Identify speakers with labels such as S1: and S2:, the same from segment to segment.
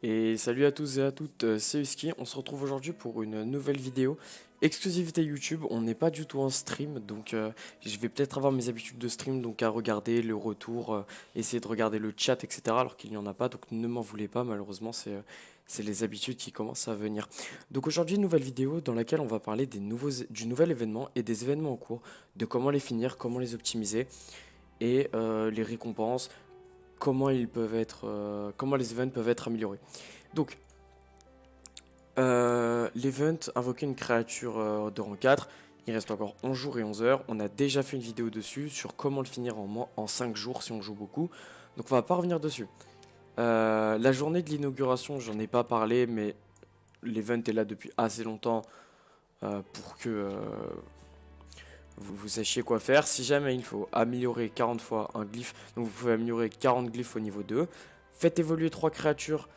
S1: Et salut à tous et à toutes, c'est Husky. On se retrouve aujourd'hui pour une nouvelle vidéo. Exclusivité YouTube, on n'est pas du tout en stream, donc je vais peut-être avoir mes habitudes de stream, donc à regarder le retour, essayer de regarder le chat, etc. Alors qu'il n'y en a pas, donc ne m'en voulez pas, malheureusement, c'est les habitudes qui commencent à venir. Donc aujourd'hui, une nouvelle vidéo dans laquelle on va parler du nouvel événement et des événements en cours, de comment les finir, comment les optimiser, et les récompenses, comment les events peuvent être améliorés. Donc, l'event, invoquer une créature de rang 4, il reste encore 11 jours et 11 heures. On a déjà fait une vidéo dessus sur comment le finir en 5 jours si on joue beaucoup. Donc on va pas revenir dessus. La journée de l'inauguration, j'en ai pas parlé, mais l'event est là depuis assez longtemps pour que vous sachiez quoi faire. Si jamais il faut améliorer 40 fois un glyphe, donc vous pouvez améliorer 40 glyphes au niveau 2. Faites évoluer 3 créatures,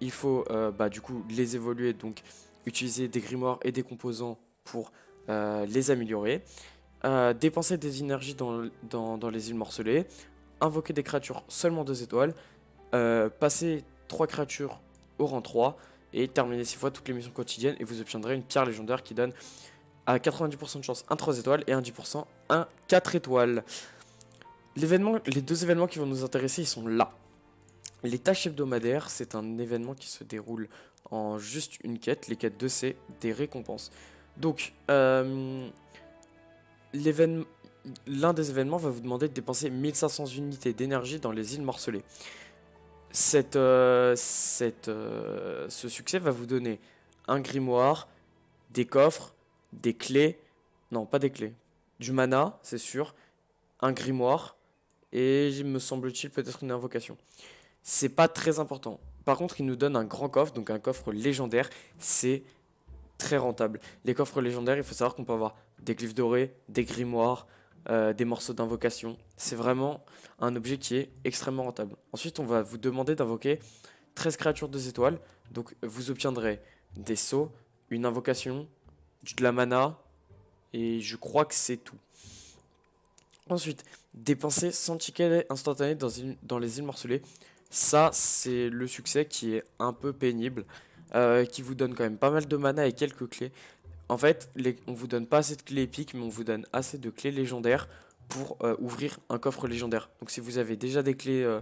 S1: il faut du coup les évoluer, donc utiliser des grimoires et des composants pour les améliorer. Dépenser des énergies dans les îles morcelées. Invoquer des créatures seulement 2 étoiles. Passer 3 créatures au rang 3. Et terminer 6 fois toutes les missions quotidiennes. Et vous obtiendrez une pierre légendaire qui donne à 90% de chance un 3 étoiles et un 10% un 4 étoiles. Les deux événements qui vont nous intéresser, ils sont là. Les tâches hebdomadaires, c'est un événement qui se déroule en juste une quête. Les quêtes 2, c'est des récompenses. Donc, l'événement, l'un des événements va vous demander de dépenser 1500 unités d'énergie dans les îles morcelées. Ce succès va vous donner un grimoire, des coffres, des clés, non pas des clés, du mana, c'est sûr, un grimoire, et il me semble-t-il peut-être une invocation. C'est pas très important. Par contre, il nous donne un grand coffre, donc un coffre légendaire. C'est très rentable. Les coffres légendaires, il faut savoir qu'on peut avoir des glyphes dorés, des grimoires, des morceaux d'invocation. C'est vraiment un objet qui est extrêmement rentable. Ensuite, on va vous demander d'invoquer 13 créatures 2 étoiles. Donc, vous obtiendrez des sceaux, une invocation, de la mana, et je crois que c'est tout. Ensuite, dépenser 100 tickets instantanés dans les îles morcelées. Ça, c'est le succès qui est un peu pénible, qui vous donne quand même pas mal de mana et quelques clés. En fait, on vous donne pas assez de clés épiques, mais on vous donne assez de clés légendaires pour ouvrir un coffre légendaire. Donc si vous avez déjà des clés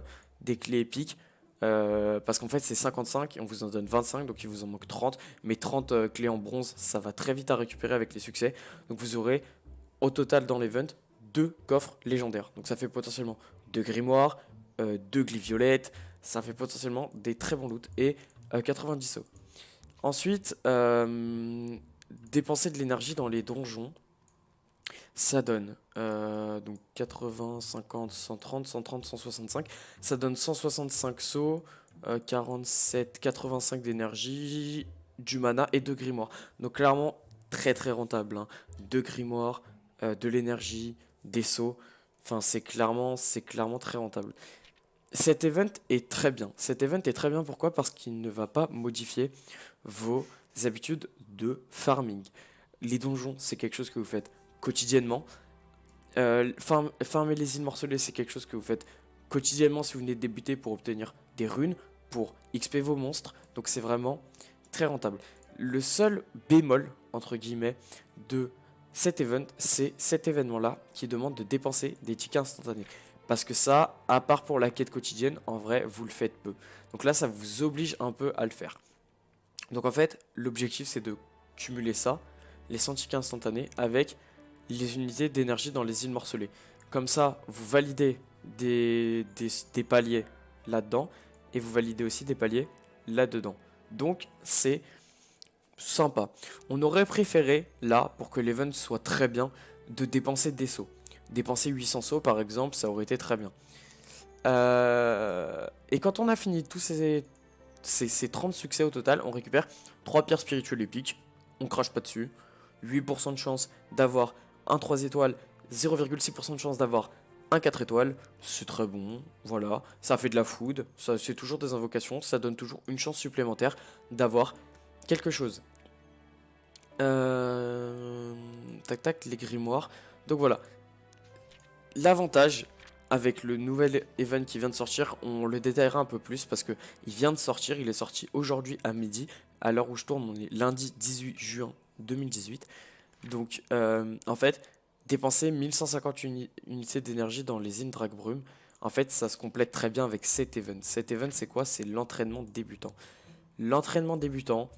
S1: épiques, parce qu'en fait c'est 55 et on vous en donne 25, donc il vous en manque 30. Mais 30 clés en bronze, ça va très vite à récupérer avec les succès. Donc vous aurez au total dans l'event 2 coffres légendaires. Donc ça fait potentiellement 2 grimoires, 2 glyphes violettes, ça fait potentiellement des très bons loots et 90 sauts. Ensuite, dépenser de l'énergie dans les donjons, ça donne donc 80, 50, 130, 130, 165. Ça donne 165 sauts, 47, 85 d'énergie, du mana et 2 grimoires. Donc clairement, très très rentable, hein. 2 grimoires, de l'énergie, des sauts. Enfin, c'est clairement très rentable. Cet event est très bien. Cet event est très bien, pourquoi? Parce qu'il ne va pas modifier vos habitudes de farming. Les donjons, c'est quelque chose que vous faites quotidiennement. Farmer les îles morcelées, c'est quelque chose que vous faites quotidiennement si vous venez de débuter pour obtenir des runes, pour XP vos monstres. Donc c'est vraiment très rentable. Le seul bémol, entre guillemets, de cet event, c'est cet événement-là qui demande de dépenser des tickets instantanés. Parce que ça, à part pour la quête quotidienne, en vrai, vous le faites peu. Donc là, ça vous oblige un peu à le faire. Donc en fait, l'objectif, c'est de cumuler ça, les 100 tickets instantanés, avec les unités d'énergie dans les îles morcelées. Comme ça, vous validez des paliers là-dedans, et vous validez aussi des paliers là-dedans. Donc c'est sympa. On aurait préféré, là, pour que l'event soit très bien, de dépenser des sauts. Dépenser 800 sauts, par exemple, ça aurait été très bien. Et quand on a fini tous ces 30 succès au total, on récupère 3 pierres spirituelles épiques. On crache pas dessus. 8% de chance d'avoir un 3 étoiles. 0,6% de chance d'avoir un 4 étoiles. C'est très bon. Voilà. Ça fait de la food. Ça, c'est toujours des invocations. Ça donne toujours une chance supplémentaire d'avoir quelque chose. Tac tac, les grimoires. Donc voilà. L'avantage avec le nouvel event qui vient de sortir, on le détaillera un peu plus parce que il vient de sortir, il est sorti aujourd'hui à midi. À l'heure où je tourne, on est lundi 18 juin 2018. Donc, en fait, dépenser 1150 unités d'énergie dans les îles Dragbrume, en fait, ça se complète très bien avec cet event. Cet event, c'est quoi? C'est l'entraînement débutant. L'entraînement débutant,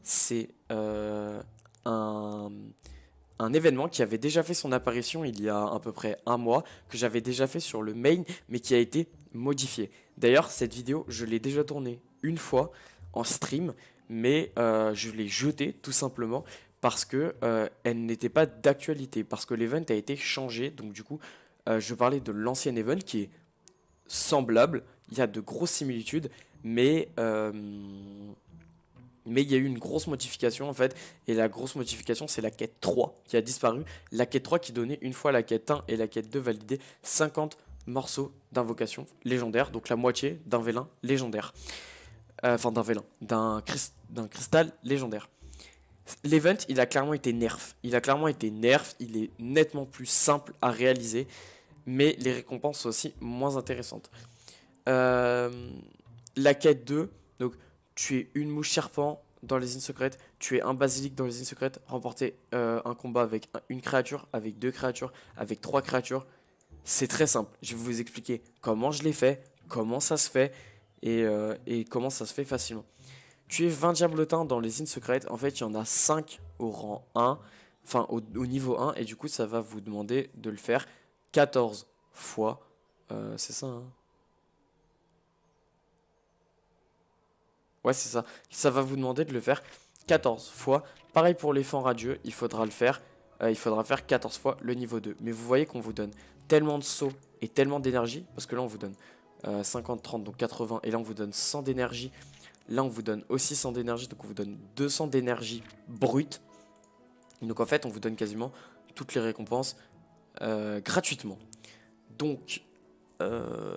S1: c'est un, un événement qui avait déjà fait son apparition il y a à peu près un mois, que j'avais déjà fait sur le main, mais qui a été modifié. D'ailleurs, cette vidéo, je l'ai déjà tournée une fois en stream, mais je l'ai jetée tout simplement parce que elle n'était pas d'actualité, parce que l'event a été changé. Donc du coup, je parlais de l'ancien event qui est semblable, il y a de grosses similitudes, mais il y a eu une grosse modification en fait, et la grosse modification c'est la quête 3 qui a disparu. La quête 3 qui donnait une fois la quête 1 et la quête 2 validée 50 morceaux d'invocation légendaire, donc la moitié d'un vélin légendaire. Enfin d'un vélin, d'un cristal légendaire. L'event il a clairement été nerf. Il a clairement été nerf, il est nettement plus simple à réaliser, mais les récompenses sont aussi moins intéressantes. Euh, la quête 2, donc tu es une mouche serpent dans les îles secrètes, tu es un basilic dans les îles secrètes, remporter un combat avec une créature, avec deux créatures, avec trois créatures. C'est très simple. Je vais vous expliquer comment je l'ai fait, comment ça se fait et comment ça se fait facilement. Tu es 20 diablotins dans les îles secrètes. En fait, il y en a 5 au rang 1, enfin au niveau 1, et du coup, ça va vous demander de le faire 14 fois. C'est ça, hein? Ouais, c'est ça. Ça va vous demander de le faire 14 fois. Pareil pour les fans radieux, il faudra le faire. Il faudra faire 14 fois le niveau 2. Mais vous voyez qu'on vous donne tellement de sauts et tellement d'énergie. Parce que là, on vous donne 50, 30, donc 80. Et là, on vous donne 100 d'énergie. Là, on vous donne aussi 100 d'énergie. Donc, on vous donne 200 d'énergie brute. Donc, en fait, on vous donne quasiment toutes les récompenses gratuitement. Donc, euh,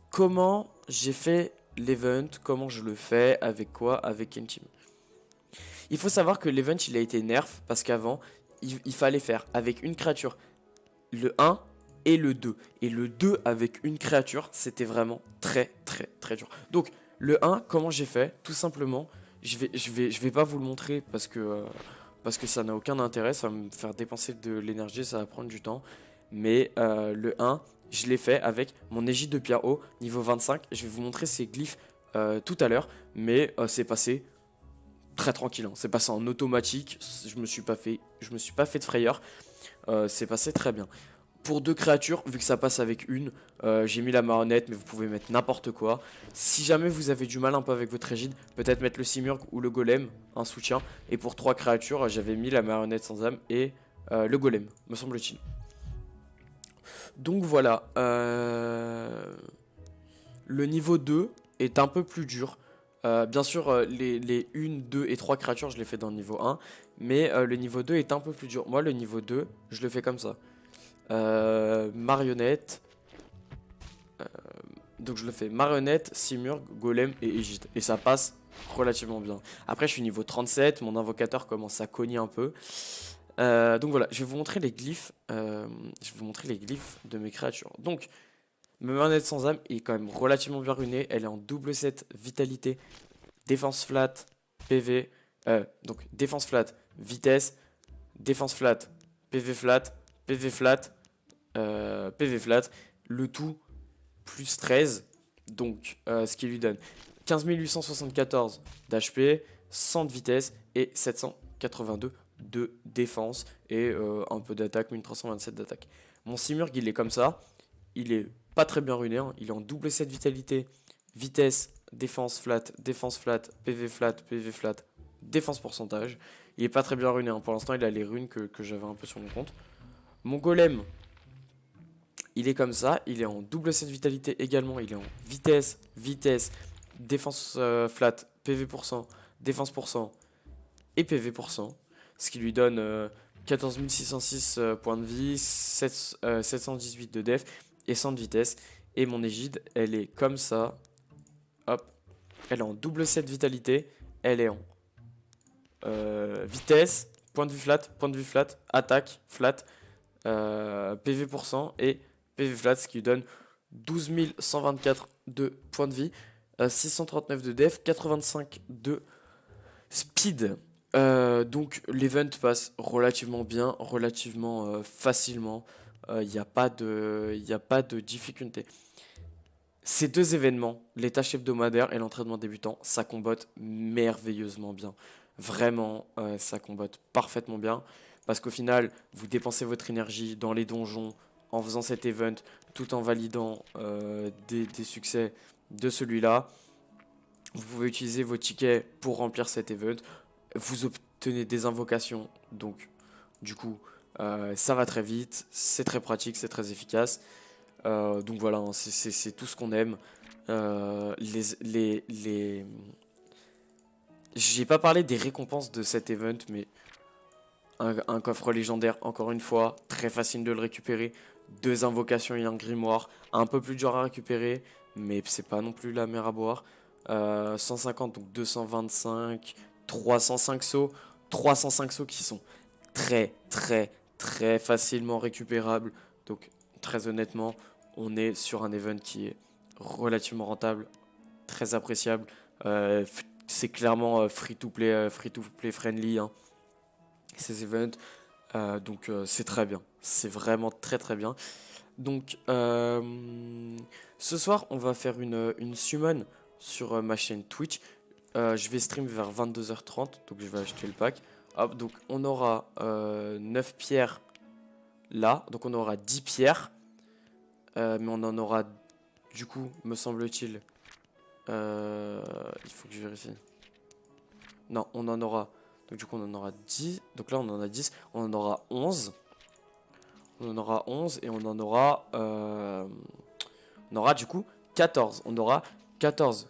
S1: comment j'ai fait l'event, comment je le fais, avec quoi, avec quel team. Il faut savoir que l'event il a été nerf parce qu'avant il fallait faire avec une créature le 1 et le 2. Et le 2 avec une créature c'était vraiment très très très dur. Donc le 1 comment j'ai fait? Tout simplement je vais pas vous le montrer parce que ça n'a aucun intérêt, ça va me faire dépenser de l'énergie, ça va prendre du temps. Mais le 1 je l'ai fait avec mon égide de pierre haut niveau 25. Je vais vous montrer ces glyphes tout à l'heure, mais c'est passé très tranquille, hein. C'est passé en automatique. Je me suis pas fait de frayeur. C'est passé très bien. Pour deux créatures, vu que ça passe avec une, j'ai mis la marionnette, mais vous pouvez mettre n'importe quoi. Si jamais vous avez du mal un peu avec votre égide, peut-être mettre le simurgh ou le golem, un soutien. Et pour trois créatures, j'avais mis la marionnette sans âme et le golem, me semble-t-il. Donc voilà, le niveau 2 est un peu plus dur. Bien sûr, les 1, 2 et 3 créatures, je les fais dans le niveau 1. Mais le niveau 2 est un peu plus dur. Moi, le niveau 2, je le fais comme ça. Marionnette. euh, donc je le fais marionnette, simurgh, golem et égide. Et ça passe relativement bien. Après, je suis niveau 37. Mon invocateur commence à cogner un peu. Donc voilà, je vais vous montrer les glyphes. Je vais vous montrer les glyphes de mes créatures. Donc, ma marionnette sans âme est quand même relativement bien runée. Elle est en double 7 vitalité, défense flat, PV. Donc défense flat, vitesse, défense flat, PV flat, PV flat, PV flat. Le tout plus 13. Donc ce qui lui donne 15 874 d'HP, 100 de vitesse et 782 de défense. Et un peu d'attaque, 1327 d'attaque. Mon Simurgh il est comme ça. Il est pas très bien ruiné, hein. Il est en double 7 vitalité, vitesse, défense flat, PV flat, défense pourcentage. Il est pas très bien ruiné, hein. Pour l'instant, il a les runes que j'avais un peu sur mon compte. Mon golem, il est comme ça. Il est en double 7 vitalité également. Il est en vitesse, défense flat, PV%, défense pourcent et PV%. Ce qui lui donne 14 606 points de vie, 718 de def et 100 de vitesse. Et mon égide, elle est comme ça. Hop. Elle est en double 7 vitalité. Elle est en vitesse, point de vue flat, attaque, flat, PV% et PV flat, ce qui lui donne 12 124 de points de vie, 639 de def, 85 de speed. Donc l'event passe relativement bien, relativement facilement. Il n'y a pas de difficulté. Ces deux événements, les tâches hebdomadaires et l'entraînement débutant, ça combotte merveilleusement bien. Vraiment, ça combotte parfaitement bien. Parce qu'au final, vous dépensez votre énergie dans les donjons en faisant cet event, tout en validant des succès de celui-là. Vous pouvez utiliser vos tickets pour remplir cet event. Vous obtenez des invocations, donc du coup, ça va très vite, c'est très pratique, c'est très efficace. Donc voilà, hein, c'est tout ce qu'on aime. J'ai pas parlé des récompenses de cet event, mais un coffre légendaire, encore une fois, très facile de le récupérer. Deux invocations et un grimoire, un peu plus dur à récupérer, mais c'est pas non plus la mer à boire. 150, donc 225, 305 sauts, 305 sauts qui sont très très très facilement récupérables. Donc très honnêtement, on est sur un event qui est relativement rentable, très appréciable. C'est clairement free to play friendly, hein, ces events. Donc c'est très bien, c'est vraiment très très bien. Donc ce soir on va faire une summon sur ma chaîne Twitch. Je vais stream vers 22h30, donc je vais acheter le pack. Hop, donc on aura 9 pierres là, donc on aura 10 pierres. Mais on en aura, du coup, me semble-t-il, il faut que je vérifie. Non, on en aura, donc du coup on en aura 10, donc là on en a 10, on en aura 11. On en aura 11 et on aura du coup 14. On aura 14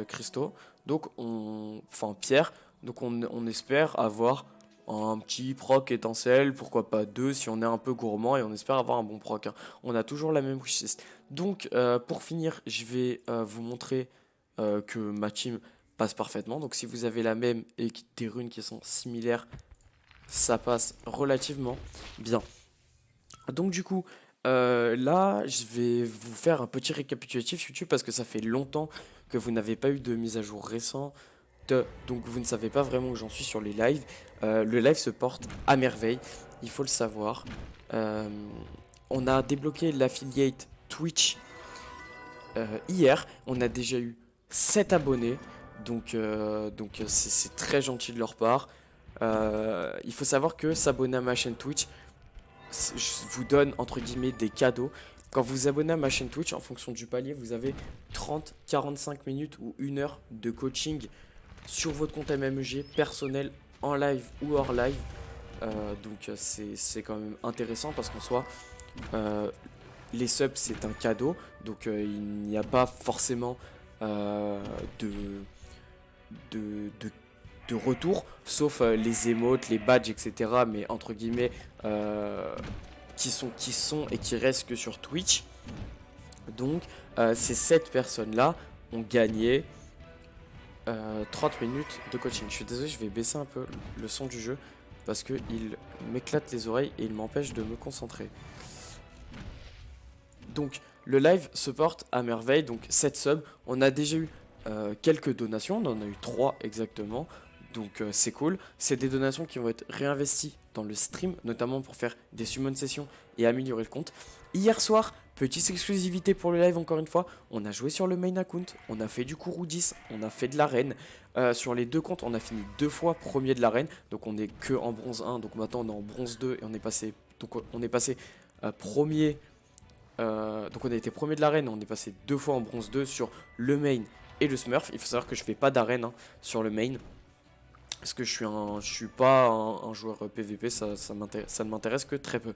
S1: cristaux. Donc enfin pierre. Donc on espère avoir un petit proc étincelle, pourquoi pas deux si on est un peu gourmand et on espère avoir un bon proc, hein. On a toujours la même wishlist. Donc pour finir, je vais vous montrer que ma team passe parfaitement. Donc si vous avez la même et des runes qui sont similaires, ça passe relativement bien. Donc du coup, là, je vais vous faire un petit récapitulatif YouTube parce que ça fait longtemps que vous n'avez pas eu de mise à jour récente. Donc vous ne savez pas vraiment où j'en suis sur les lives. Le live se porte à merveille, il faut le savoir. Euh, on a débloqué l'affiliate Twitch hier. On a déjà eu 7 abonnés. Donc c'est très gentil de leur part. Il faut savoir que s'abonner à ma chaîne Twitch, je vous donne entre guillemets des cadeaux. Quand vous vous abonnez à ma chaîne Twitch, en fonction du palier, vous avez 30, 45 minutes ou 1 heure de coaching sur votre compte MMG personnel en live ou hors live. Donc c'est quand même intéressant parce qu'en soi, euh, les subs c'est un cadeau. Donc il n'y a pas forcément euh, de, de, de de retour, sauf les émotes, les badges, etc. Mais entre guillemets, qui sont et qui restent que sur Twitch. Donc, ces 7 personnes-là ont gagné 30 minutes de coaching. Je suis désolé, je vais baisser un peu le son du jeu parce qu'il m'éclate les oreilles et il m'empêche de me concentrer. Donc, le live se porte à merveille. Donc, 7 subs. On a déjà eu quelques donations. On en a eu 3 exactement. Donc c'est cool. C'est des donations qui vont être réinvesties dans le stream, notamment pour faire des summon sessions et améliorer le compte. Hier soir, petite exclusivité pour le live encore une fois, on a joué sur le main account, on a fait du Kouroudis, on a fait de l'arène. Sur les deux comptes, on a fini 2 fois premier de l'arène, donc on est que en bronze 1, donc maintenant on est en bronze 2 et on est passé premier. Donc on a été premier de l'arène, on est passé 2 fois en bronze 2 sur le main et le smurf. Il faut savoir que je fais pas d'arène, hein, sur le main. Parce que je suis pas un joueur PVP, ça ne m'intéresse que très peu.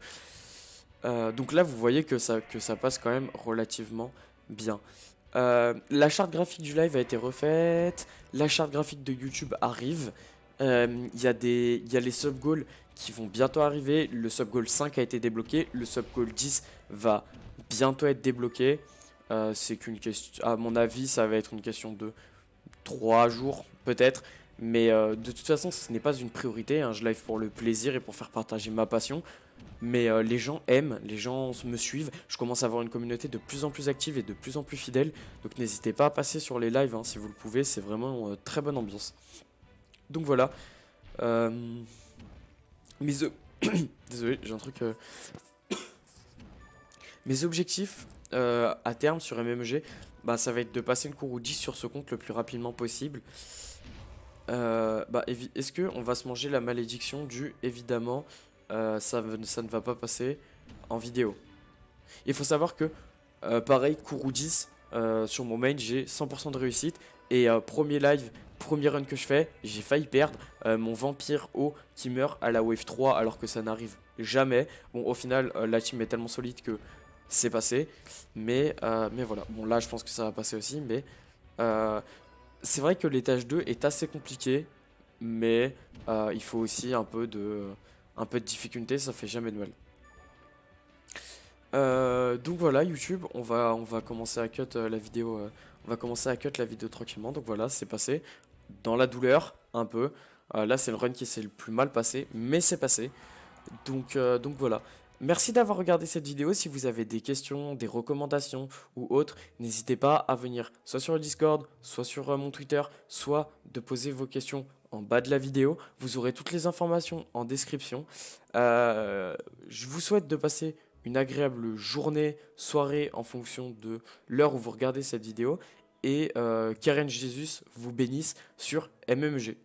S1: Donc là, vous voyez que ça passe quand même relativement bien. La charte graphique du live a été refaite. La charte graphique de YouTube arrive. Il y a les sub goals qui vont bientôt arriver. Le sub goal 5 a été débloqué. Le sub goal 10 va bientôt être débloqué. C'est qu'une question, à mon avis, ça va être une question de 3 jours peut-être. Mais de toute façon, ce n'est pas une priorité, hein. Je live pour le plaisir et pour faire partager ma passion. Mais les gens aiment, les gens me suivent. Je commence à avoir une communauté de plus en plus active et de plus en plus fidèle. Donc n'hésitez pas à passer sur les lives hein, si vous le pouvez. C'est vraiment très bonne ambiance. Donc voilà. Euh, mes o- Désolé, j'ai un truc. Mes objectifs à terme sur MMG, bah, ça va être de passer une cour ou 10 sur ce compte le plus rapidement possible. Est-ce que on va se manger la malédiction du évidemment ça ne va pas passer en vidéo. Il faut savoir que pareil, cour 10 sur mon main, j'ai 100% de réussite et premier live, premier run que je fais, j'ai failli perdre mon vampire haut qui meurt à la wave 3 alors que ça n'arrive jamais. Bon, au final, la team est tellement solide que c'est passé, mais voilà. Bon, là, je pense que ça va passer aussi, mais euh, c'est vrai que l'étage 2 est assez compliqué, mais il faut aussi un peu de difficulté, ça fait jamais de mal. Donc voilà, YouTube, on va commencer à cut la vidéo, on va commencer à cut la vidéo tranquillement. Donc voilà, c'est passé dans la douleur un peu. Là, c'est le run qui s'est le plus mal passé, mais c'est passé. Donc voilà. Merci d'avoir regardé cette vidéo. Si vous avez des questions, des recommandations ou autres, n'hésitez pas à venir soit sur le Discord, soit sur mon Twitter, soit de poser vos questions en bas de la vidéo. Vous aurez toutes les informations en description. Je vous souhaite de passer une agréable journée, soirée en fonction de l'heure où vous regardez cette vidéo. Et Karen Jésus vous bénisse sur MMG.